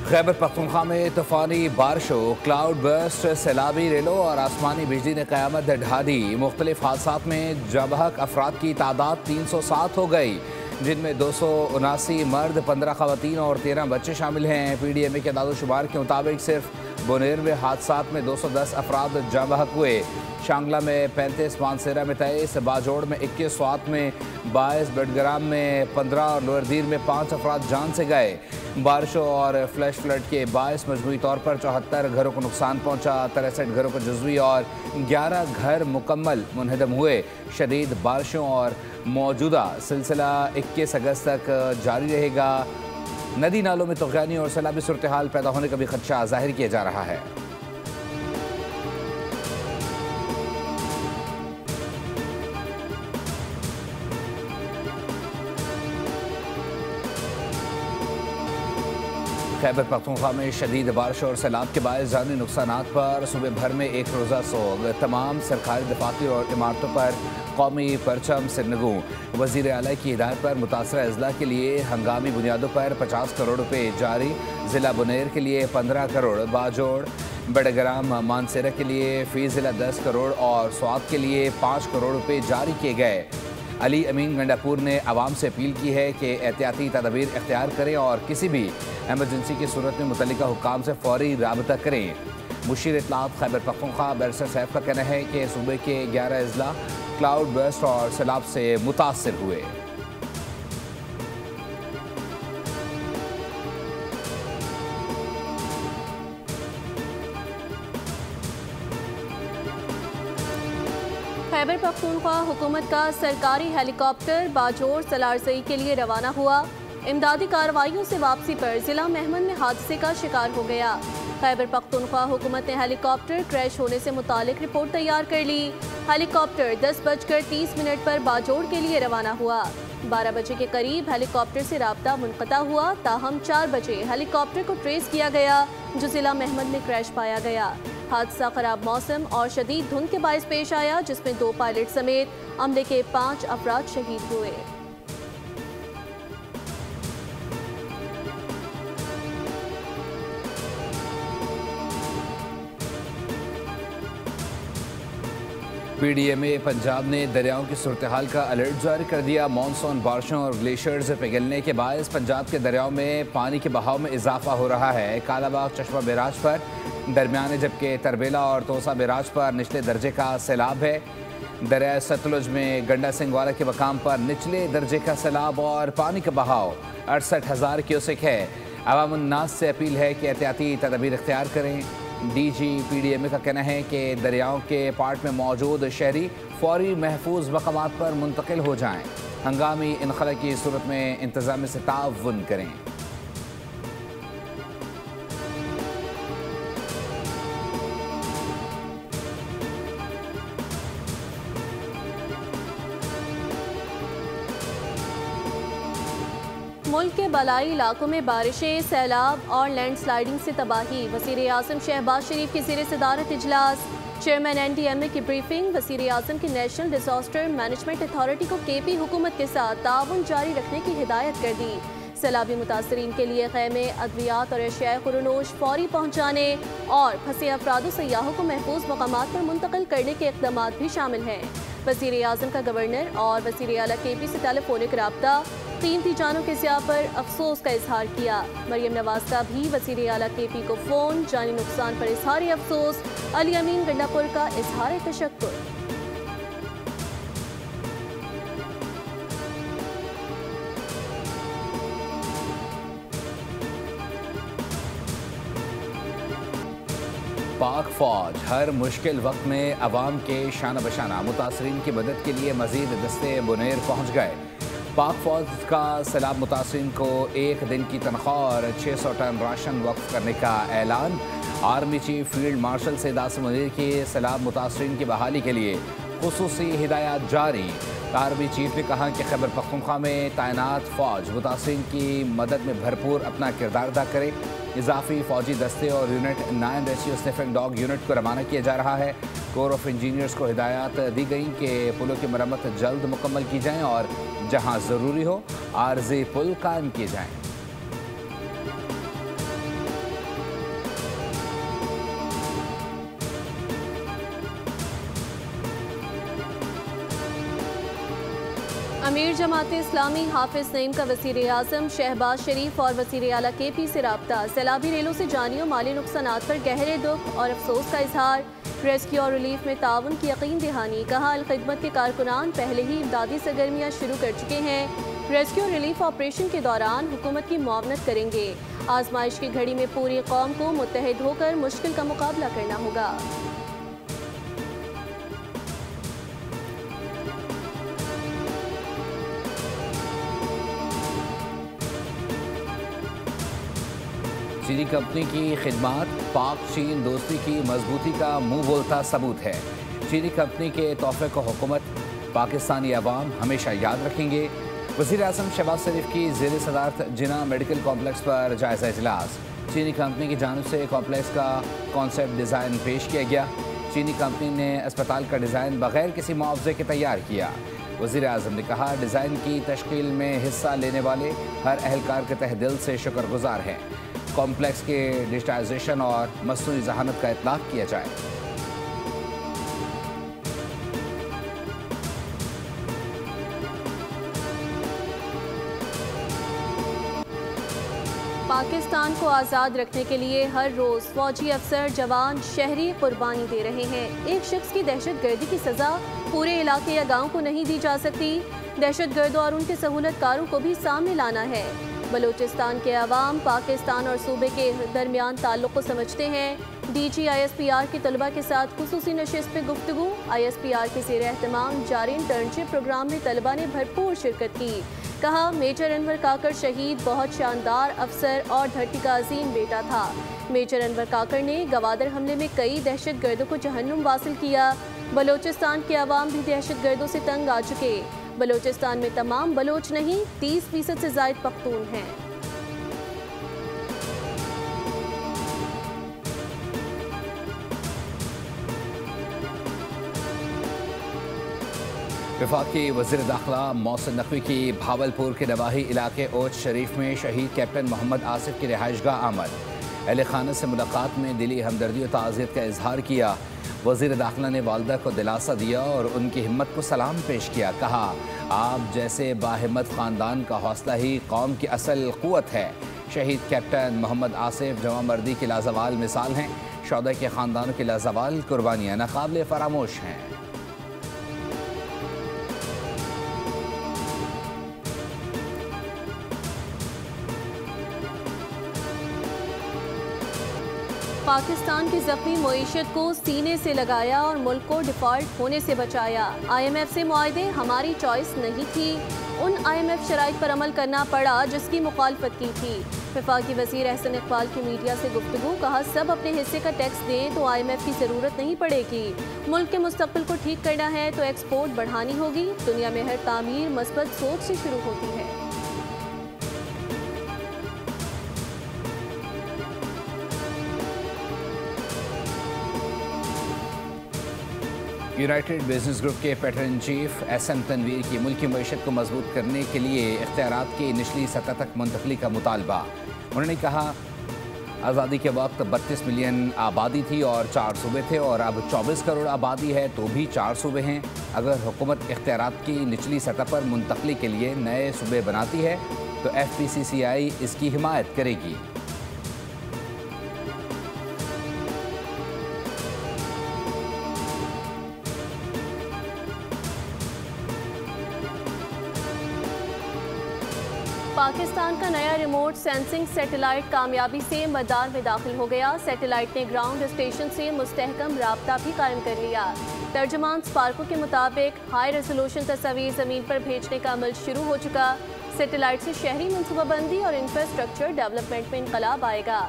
खैबर पख्तूनख्वा में तूफानी बारिशों, क्लाउड बर्स्ट, सैलाबी रेलों और आसमानी बिजली ने क़यामत ढा दी। मुख्तलिफ हादसात में जबहक अफराद की तादाद 307 हो गई, जिनमें 279 मर्द, 15 खवातीन और 13 बच्चे शामिल हैं। PDMA के दादोशुमार के मुताबिक सिर्फ बुनेर में हादसात में 210 अफराद जबहक हुए। शांगला में 35, मानसेरा में 23, बाजोड़ में 21, स्वात में 22, बडग्राम में 15 और लोअरदीर में 5 अफराद जान से गए। बारिशों और फ्लैश फ्लड के बायस मजमूई तौर पर 74 घरों को नुकसान पहुंचा, 63 घरों को जुज़वी और 11 घर मुकम्मल मुनहदम हुए। शदीद बारिशों और मौजूदा सिलसिला 21 अगस्त तक जारी रहेगा। नदी नालों में तुग़यानी और सैलाबी सूरत हाल पैदा होने का भी खदशा जाहिर किया जा रहा है। खैबर पख्तूनख्वा में शदीद बारिश और सैलाब के बायस जानी नुकसानात पर सूबे भर में एक रोज़ा सोग। तमाम सरकारी दफातर और इमारतों पर कौमी परचम सिरनगू। वज़ीर आला की हिदायत पर मुतासरा अजला के लिए हंगामी बुनियादों पर 50 करोड़ रुपये जारी। ज़िला बुनेर के लिए 15 करोड़, बाजोड़, बडग्राम, मानसेरा के लिए फ़ी ज़िला 10 करोड़ और स्वात के लिए 5 करोड़ रुपये जारी किए गए। अली अमीन गंडापुर ने आवाम से अपील की है कि एहतियाती तदबीर इख्तियार करें और किसी भी एमरजेंसी की सूरत में मुतल्लिका हुक्काम से फौरी राबता करें। मुशीर इत्तलात खैबर पख्तूनख्वा बैरिस्टर सैफ का कहना है कि सूबे के 11 अजला क्लाउड बर्स्ट और सैलाब से मुतासर हुए। खैबर पख्तूनख्वा हुकूमत का सरकारी हेलीकॉप्टर बाजोड़ सलारजई के लिए रवाना हुआ। इमदादी कार्रवाइयों से वापसी पर जिला मेहमन में हादसे का शिकार हो गया। खैबर पख्तूनख्वा हुकूमत ने हेलीकॉप्टर क्रैश होने से मुतालिक रिपोर्ट तैयार कर ली। हेलीकॉप्टर 10:30 पर बाजोड़ के लिए रवाना हुआ। 12 बजे के करीब हेलीकॉप्टर से राब्ता मुनक़ता हुआ, ताहम 4 बजे हेलीकॉप्टर को ट्रेस किया गया, जो जिला मेहमद में क्रैश पाया गया। हादसा खराब मौसम और शदीद धुंध के बायस पेश आया, जिसमें 2 पायलट समेत अमले के 5 अफराद शहीद हुए। PDMA पंजाब ने दरियाओं की सूरत हाल का अलर्ट जारी कर दिया। मानसून बारिशों और ग्लेशियर्स पिघलने के बायस पंजाब के दरियाओं में पानी के बहाव में इजाफा हो रहा है। कालाबाग चश्मा बैराज पर दरमियाने, जबकि तरबेला और तोसा बैराज पर निचले दर्जे का सैलाब है। दरिया सतलुज में गंडा सिंगवाला के मकाम पर निचले दर्जे का सैलाब और पानी का बहाव 68,000 क्यूसेक है। अवाम उन्नास से अपील है कि एहतियाती तदबीर इख्तियार करें। DG PDMA का कहना है कि दरियाओं के पार्ट में मौजूद शहरी फौरी महफूज मकामात पर मुंतकिल हो जाएं। हंगामी इनखला की सूरत में इंतजाम से ताउन करें। मुल्क के बलाई इलाकों में बारिशें, सैलाब और लैंडस्लाइडिंग से तबाही। वज़ीर आज़म शहबाज शरीफ की ज़ेर सदारत इजलास। चेयरमैन NDMA की ब्रीफिंग। वज़ीर आज़म की नेशनल डिजास्टर मैनेजमेंट अथॉरिटी को KP हुकूमत के साथ ताउन जारी रखने की हिदायत कर दी। सैलाबी मुतासरीन के लिए खैमे, अद्वियात और अशियाए खुरूनोश फौरी पहुँचाने और फंसे अफराद सयाहों को महफूज मकामात पर मुंतकिल करने के इक़दाम भी शामिल हैं। वज़ीर आज़म का गवर्नर और वज़ीर आला KP से टेलीफोनिक राब्ता। कीमती जानों के ज़िया पर अफसोस का इजहार किया। मरियम नवाज का भी वज़ीर आला KP को फ़ोन। जानी नुकसान पर इजहार अफसोस। अली अमीन गंडापुर का इजहार तशक्कुर। पाक फौज हर मुश्किल वक्त में अवाम के शाना बशाना मुतासरीन की मदद के लिए मजीद दस्ते बुनेर पहुँच गए। पाक फौज का सैलाब मुतासरीन को 1 दिन की तनख्वाह और 600 टन राशन वक्फ करने का ऐलान। Army chief field marshal Syed Asim Munir की सैलाब मुतासरीन की बहाली के लिए खुसूसी हिदायत जारी। आर्मी चीफ ने कहा कि खैबर पख्तूनख्वा में तैनात फौज मुतासरीन की मदद में भरपूर अपना किरदार अदा करे। इजाफी फौजी दस्ते और unit 9 rescue sniffing dog unit को रवाना किया जा रहा है। कोर ऑफ इंजीनियर्स को हिदायत दी गई कि पुलों की मरम्मत जल्द मुकम्मल की जाएँ और जहाँ ज़रूरी हो आर्जी पुल कायम किए जाएँ। अमीर जमात इस्लामी हाफिज नईम का वज़ीर आज़म शहबाज शरीफ और वज़ीर आला KP से रब्ता। सैलाबी रेलों से जानी और माली नुकसानात पर गहरे दुख और अफसोस का इजहार। रेस्क्यू और रिलीफ में ताउन की यकीन दहानी। कहा अल-खिदमत के कारकुनान पहले ही इमदादी सरगर्मियाँ शुरू कर चुके हैं। रेस्क्यू और रिलीफ ऑपरेशन के दौरान हुकूमत की मुआवनत करेंगे। आजमाइश की घड़ी में पूरी कौम को मुत्तहिद होकर मुश्किल का मुकाबला करना होगा। चीनी कंपनी की खिदमत पाक चीन दोस्ती की मजबूती का मुंह बोलता सबूत है। चीनी कंपनी के तोहफे को हुकूमत पाकिस्तानी अवाम हमेशा याद रखेंगे। वज़ीर आज़म शहबाज शरीफ की ज़ेर सदारत जिना मेडिकल कॉम्प्लेक्स पर जायज़ा इजलास। चीनी कंपनी की जानिब से कॉम्प्लेक्स का कॉन्सेप्ट डिज़ाइन पेश किया गया। चीनी कंपनी ने अस्पताल का डिज़ाइन बगैर किसी मुआवजे के तैयार किया। वज़ीर आज़म ने कहा डिज़ाइन की तश्कील में हिस्सा लेने वाले हर अहलकार के तहे दिल से शुक्रगुजार हैं। कॉम्प्लेक्स के डिजिटाइजेशन और मसनूई ज़हानत का इतलाक़ किया जाए। पाकिस्तान को आज़ाद रखने के लिए हर रोज़ फौजी अफसर जवान शहरी कुर्बानी दे रहे हैं। एक शख्स की दहशतगर्दी की सज़ा पूरे इलाके या गांव को नहीं दी जा सकती। दहशतगर्दों और उनके सहूलतकारों को भी सामने लाना है। बलूचिस्तान के अवाम पाकिस्तान और सूबे के दरमियान ताल्लुक़ को समझते हैं। DG ISPR के तलबा के साथ खुसूसी नशिस्त पे गुफ्तगू। ISPR के ज़ेर एहतमाम जारी इंटर्नशिप प्रोग्राम में तलबा ने भरपूर शिरकत की। कहा मेजर अनवर काकड़ शहीद बहुत शानदार अफसर और धरती का अजीम बेटा था। मेजर अनवर काकड़ ने गवादर हमले में कई दहशतगर्दों को जहन्नुम वासिल किया। बलूचिस्तान के अवाम भी दहशतगर्दों से तंग आ चुके। बलूचिस्तान में तमाम बलोच नहीं 30% से ज़ायद पख्तून हैं। वफाकी वज़ीर दाखिला मोहसिन नकवी की भावलपुर के नवाही इलाके ओच शरीफ में शहीद कैप्टन मोहम्मद आसिफ की रिहाइशगाह आमद। अहले खाना से मुलाकात में दिली हमदर्दी और ताज़ियत का इजहार किया। वज़ीर दाखिला ने वालदा को दिलासा दिया और उनकी हिम्मत को सलाम पेश किया। कहा आप जैसे बाहिम्मत ख़ानदान का हौसला ही कौम की असल क़ुव्वत है। शहीद कैप्टन मोहम्मद आसिफ जवां मर्दी की लाजवाल मिसाल हैं। शौदा के ख़ानदानों की लाजवाल कुर्बानियाँ नाकाबिले फरामोश हैं। पाकिस्तान की जख्मी मईशत को सीने से लगाया और मुल्क को डिफॉल्ट होने से बचाया। IMF से मुआहदे हमारी चॉइस नहीं थी। उन IMF शराइत पर अमल करना पड़ा जिसकी मुखालफत की थी। वफाकी वज़ीर एहसन इकबाल की मीडिया से गुफ्तगू। कहा सब अपने हिस्से का टैक्स दें तो IMF की ज़रूरत नहीं पड़ेगी। मुल्क के मुस्तकबिल को ठीक करना है तो एक्सपोर्ट बढ़ानी होगी। दुनिया में हर तामीर मस्बत सोच से शुरू होती है। यूनाइटेड बिजनेस ग्रुप के patron in chief SM Tanveer की मुल्की मईशत को मजबूत करने के लिए इख्तियारात की निचली सतह तक मुंतकली का मुतालबा। उन्होंने कहा आज़ादी के वक्त 32 मिलियन आबादी थी और 4 सूबे थे और अब 24 करोड़ आबादी है तो भी 4 सूबे हैं। अगर हुकूमत इख्तियारात की निचली सतह पर मुंतकली के लिए नए सूबे बनाती है तो FPCCI इसकी हिमायत करेगी। पाकिस्तान का नया रिमोट सेंसिंग सैटेलाइट कामयाबी से मदार में दाखिल हो गया। सैटेलाइट ने ग्राउंड स्टेशन से मुस्तहकम राब्ता भी कायम कर लिया। तर्जमान स्पार्को के मुताबिक हाई रेजोल्यूशन तस्वीर ज़मीन पर भेजने का अमल शुरू हो चुका। सैटेलाइट से शहरी मनसूबाबंदी और इंफ्रास्ट्रक्चर डेवलपमेंट में इनकलाब आएगा।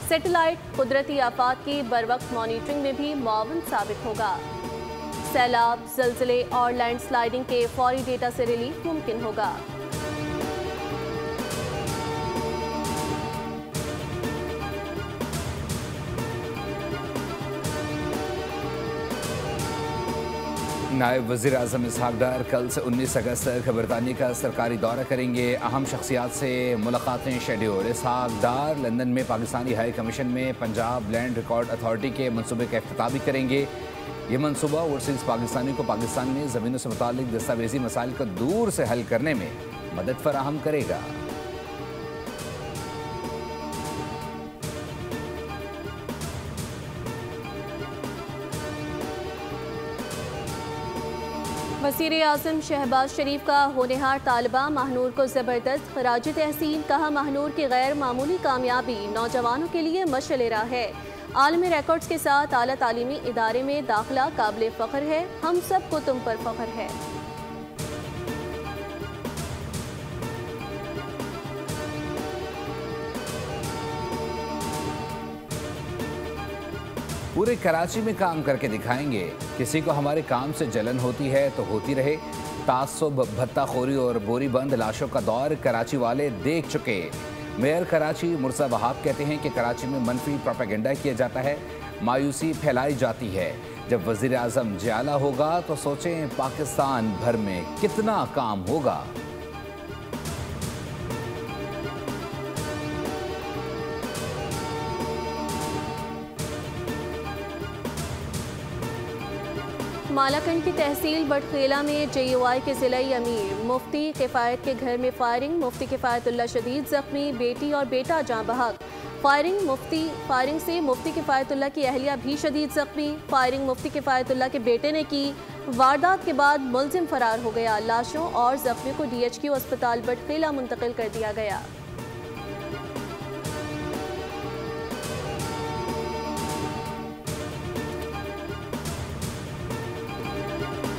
सैटेलाइट कुदरती आफात की बरवक्त मॉनिटरिंग में भी मुआवन साबित होगा। सैलाब, ज़लज़ले और लैंडस्लाइडिंग के फौरी डेटा से रिलीफ मुमकिन होगा। नायब वज़ीर आज़म इसहाक डार कल से 19 अगस्त तक बरतानिया का सरकारी दौरा करेंगे। अहम शख्सियात से मुलाकातें शेड्यूल। इसहाक डार लंदन में पाकिस्तानी हाई कमीशन में पंजाब लैंड रिकॉर्ड अथॉरिटी के मनसूबे का इफ्तिताह भी करेंगे। ये मनसूबा ओवरसीज पाकिस्तानियों को पाकिस्तान में ज़मीनों से मुताल्लिक दस्तावेजी मसाइल को दूर से हल करने में मदद फराहम करेगा। वज़ीर-ए-आज़म शहबाज शरीफ का होनहार तालिबा महानूर को ज़बरदस्त खराज तहसीन। कहा, महानूर की गैर मामूली कामयाबी नौजवानों के लिए मशअल राह है। आलमी रिकॉर्ड्स के साथ आला तालीमी इदारे में दाखिला काबिल फ़ख्र है। हम सबको तुम पर फ़ख्र है। पूरे कराची में काम करके दिखाएंगे। किसी को हमारे काम से जलन होती है तो होती रहे। तासुब, भत्ताखोरी और बोरीबंद लाशों का दौर कराची वाले देख चुके। मेयर कराची मुर्सा वहाब कहते हैं कि कराची में मनफी प्रोपेगेंडा किया जाता है, मायूसी फैलाई जाती है। जब वज़ीर आज़म जियाला होगा तो सोचें पाकिस्तान भर में कितना काम होगा। मालाकंड की तहसील बटखेला में JUI के ज़िलाई अमीर मुफ्ती किफ़ायत के घर में फायरिंग। मुफ्ती किफ़ायतुल्लाह शदीद ज़ख्मी, बेटी और बेटा जाँ बहक। फायरिंग से मुफ्ती किफ़ायतुल्लाह की अहलिया भी शदीद ज़ख्मी। फायरिंग मुफ्ती किफ़ायतुल्लाह के बेटे ने की। वारदात के बाद मुलजिम फरार हो गया। लाशों और ज़ख्मियों को DHQ अस्पताल बटखेला मुंतकिल कर दिया गया।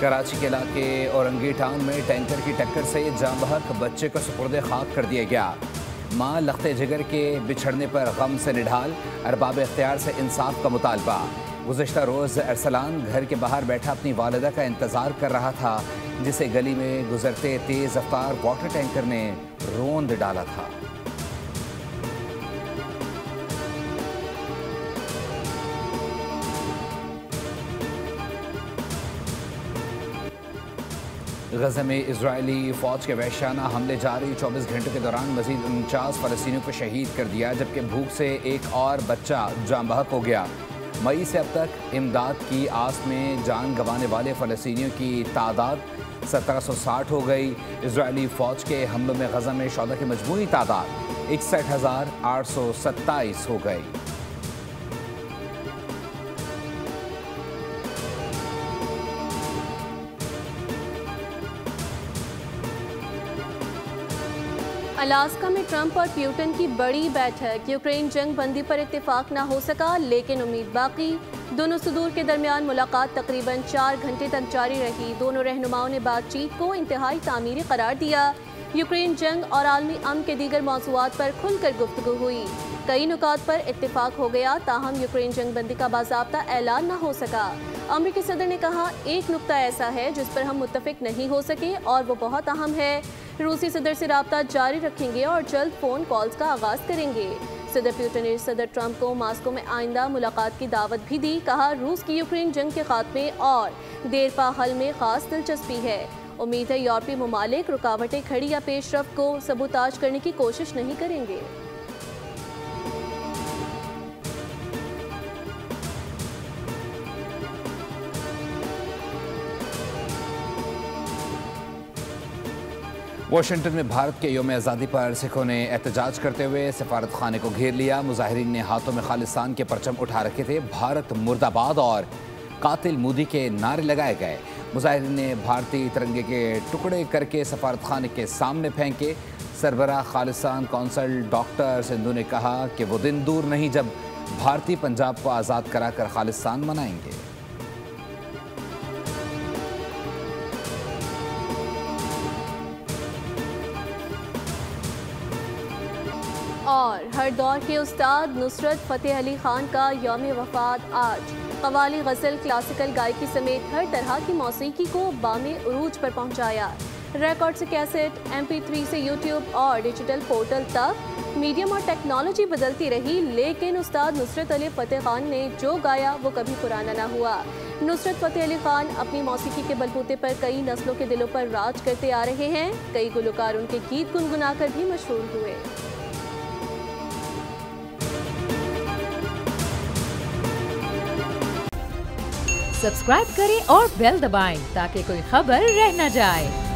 कराची के इलाके औरंगी टाउन में टैंकर की टक्कर से जाँ बहक बच्चे को सुपुर्द खाक कर दिया गया। माँ लख्ते जिगर के बिछड़ने पर गम से निढाल, अरबाब इख्तियार से इंसाफ का मुतालबा। गुज़िश्ता रोज़ अरसलान घर के बाहर बैठा अपनी वालिदा का इंतज़ार कर रहा था, जिसे गली में गुजरते तेज़ रफ्तार वाटर टैंकर ने रोंद डाला था। गज़ा में इजरायली फ़ौज के वहशाना हमले जारी। 24 घंटों के दौरान मज़ीद 49 फ़लस्तीनियों को शहीद कर दिया, जबकि भूख से एक और बच्चा जाँ बहक हो गया। मई से अब तक इमदाद की आस में जान गंवाने वाले फ़लस्तीनियों की तादाद 1760 हो गई। इजरायली फ़ौज के हमलों में गज़ा में शोधा की मजमूई तादाद 61,827 हो गई। अलास्का में ट्रंप और प्यूटन की बड़ी बैठक। यूक्रेन जंग बंदी पर इत्तेफाक ना हो सका, लेकिन उम्मीद बाकी। दोनों सदूर के दरमियान मुलाकात तकरीबन 4 घंटे तक जारी रही। दोनों रहनुमाओं ने बातचीत को इंतहाई तामीरी करार दिया। यूक्रेन जंग और आलमी अमन के दीगर मौज़ूआत पर खुलकर गुफ्तगू हुई। कई नुकात पर इत्तेफाक हो गया, ताहम यूक्रेन जंग बंदी का बाज़ाब्ता ऐलान न हो सका। अमरीकी सदर ने कहा, एक नुक्ता ऐसा है जिस पर हम मुत्तफिक नहीं हो सके और वो बहुत अहम है। रूसी सदर से राब्ता जारी रखेंगे और जल्द फ़ोन कॉल्स का आगाज़ करेंगे। सदर प्यूटन ने सदर ट्रंप को मास्को में आइंदा मुलाकात की दावत भी दी। कहा, रूस की यूक्रेन जंग के खात्मे और देरपा हल में ख़ास दिलचस्पी है। उम्मीद है यूरोपीय ममालिक रुकावटें खड़ी या पेशरफ को सबूताज करने की कोशिश नहीं करेंगे। वाशिंगटन में भारत के यौम आज़ादी पर सिखों ने एहतजाज करते हुए सफारत खाने को घेर लिया। मुजाहिरीन ने हाथों में खालिस्तान के परचम उठा रखे थे। भारत मुर्दाबाद और कातिल मोदी के नारे लगाए गए। मुजाहिरीन ने भारतीय तिरंगे के टुकड़े करके सफारत खाने के सामने फेंके। सरबराह खालिस्तान कौंसल डॉक्टर सिंधु ने कहा कि वो दिन दूर नहीं जब भारतीय पंजाब को आज़ाद कराकर खालिस्तान मनाएंगे। और हर दौर के उस्ताद नुसरत फ़तेह अली खान का यौम वफ़ात आज। कव्वाली, गज़ल, क्लासिकल गायकी समेत हर तरह की मौसीकी को बामे उरूज पर पहुंचाया। रिकॉर्ड से कैसेट, MP3 से YouTube और डिजिटल पोर्टल तक मीडियम और टेक्नोलॉजी बदलती रही, लेकिन उस्ताद नुसरत अली फ़तेह खान ने जो गाया वो कभी पुराना ना हुआ। नुसरत फ़तेह अली खान अपनी मौसीकी के बलबूते पर कई नस्लों के दिलों पर राज करते आ रहे हैं। कई गुलकार उनके गीत गुनगुनाकर भी मशहूर हुए। सब्सक्राइब करें और बेल दबाएं ताकि कोई खबर रह न जाए।